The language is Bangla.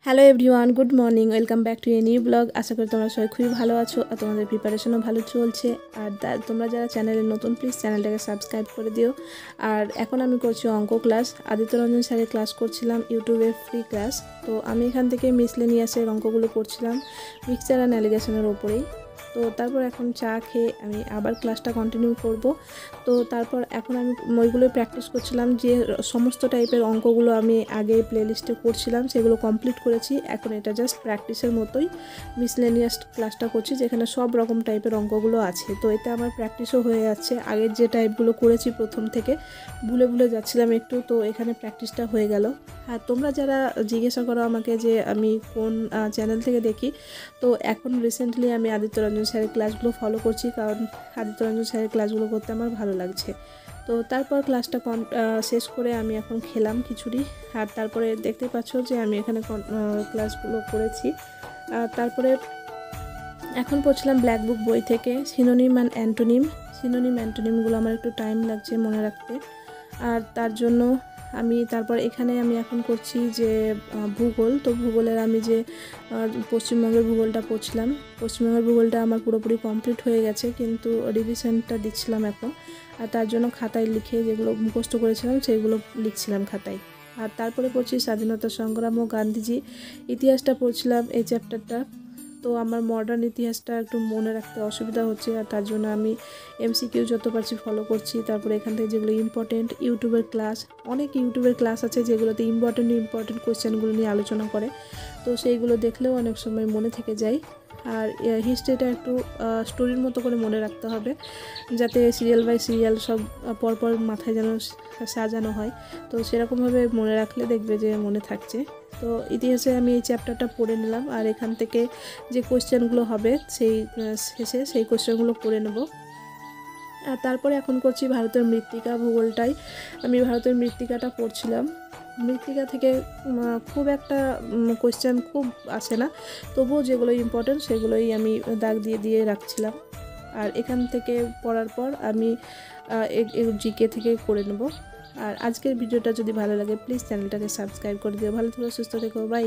Hello everyone, good morning. Welcome back to a new blog. আশা করি তোমরা সবাই খুবই ভালো আছো আর তোমাদের প্রিপারেশনও ভালো চলছে। আর তোমরা যারা চ্যানেলে নতুন, প্লিজ চ্যানেলটাকে সাবস্ক্রাইব করে দিও। আর এখন আমি করছি অঙ্ক ক্লাস। আদিত্য রঞ্জন স্যারের ক্লাস করছিলাম, ইউটিউবে ফ্রি ক্লাস। তো আমি এখান থেকে মিসলেনিয়াসের অঙ্কগুলো করছিলাম, মিক্সচার অ্যান্ড অ্যালিগেশনের ওপরেই। তো তারপর এখন চা খেয়ে আমি আবার ক্লাসটা কন্টিনিউ করব। তো তারপর এখন আমি ওইগুলোই প্র্যাকটিস করছিলাম, যে সমস্ত টাইপের অঙ্কগুলো আমি আগে প্লেলিস্টে করছিলাম সেগুলো কমপ্লিট করেছি। এখন এটা জাস্ট প্র্যাকটিসের মতোই মিসলেনিয়াস ক্লাসটা করছি, যেখানে সব রকম টাইপের অঙ্কগুলো আছে। তো এতে আমার প্র্যাকটিসও হয়ে যাচ্ছে। আগের যে টাইপগুলো করেছি প্রথম থেকে ভুলে যাচ্ছিলাম একটু, তো এখানে প্র্যাকটিসটা হয়ে গেল। আর তোমরা যারা জিজ্ঞাসা করো আমাকে যে আমি কোন চ্যানেল থেকে দেখি, তো এখন রিসেন্টলি আমি আদিত্য রঞ্জন স্যারের ক্লাসগুলো ফলো করছি, কারণ আদিত্য রঞ্জন স্যারের ক্লাসগুলো করতে আমার ভালো লাগছে। তো তারপর ক্লাসটা শেষ করে আমি এখন খেলাম খিচুড়ি। আর তারপরে দেখতে পাচ্ছ যে আমি এখানে ক্লাসগুলো করেছি। আর তারপরে এখন পড়ছিলাম ব্ল্যাক বুক বই থেকে সিনোনিম অ্যান্ড অ্যান্টোনিমগুলো আমার একটু টাইম লাগছে মনে রাখতে। আর তার জন্য তারপর এখানে আমি এখন করছি যে ভূগোল। তো ভূগোলের আমি যে পশ্চিমবঙ্গের ভূগোলটা পড়ছিলাম, পশ্চিমবঙ্গের ভূগোলটা আমার পুরোপুরি কমপ্লিট হয়ে গেছে, কিন্তু রিভিশনটা দিচ্ছিলাম এখন। আর তার জন্য খাতায় লিখে যেগুলো মুখস্থ করেছিলাম সেগুলো লিখছিলাম খাতায়। আর তারপরে পড়ছি স্বাধীনতা সংগ্রাম ও গান্ধীজি ইতিহাসটা পড়ছিলাম, এই চ্যাপ্টারটা। তো আমার মডার্ন ইতিহাসটা একটু মনে রাখতে অসুবিধা হচ্ছে, আর তার জন্য আমি এমসিকিউ যত পারছি ফলো করছি। তারপরে এখান থেকে যেগুলো ইম্পর্টেন্ট অনেক ইউটিউবের ক্লাস আছে যেগুলোতে ইম্পর্টেন্ট কোয়েশ্চেনগুলো নিয়ে আলোচনা করে, তো সেইগুলো দেখলেও অনেক সময় মনে থেকে যায়। আর হিস্ট্রিটা একটু স্টোরির মতো করে মনে রাখতে হবে, যাতে সিরিয়াল বাই সিরিয়াল সব পরপর মাথায় যেন সাজানো হয়। তো সেরকমভাবে মনে রাখলে দেখবে যে মনে থাকছে। তো ইতিহাসে আমি এই চ্যাপ্টারটা পড়ে নিলাম, আর এখান থেকে যে কোয়েশ্চেনগুলো হবে শেষে সেই কোয়েশ্চেনগুলো করে নেব। আর তারপরে এখন করছি ভারতের মৃত্তিকা ভূগোলটাই। আমি ভারতের মৃত্তিকাটা পড়ছিলাম। মৃত্তিকা থেকে খুব একটা কোয়েশ্চেন খুব আসে না, তবুও যেগুলো ইম্পর্টেন্ট সেগুলোই আমি দাগ দিয়ে রাখছিলাম। আর এখান থেকে পড়ার পর আমি জিকে থেকে করে নেব। আর আজকের ভিডিওটা যদি ভালো লাগে প্লিজ চ্যানেলটাকে সাবস্ক্রাইব করে দিও। ভালো থেকো, সুস্থ থেকো, বাই।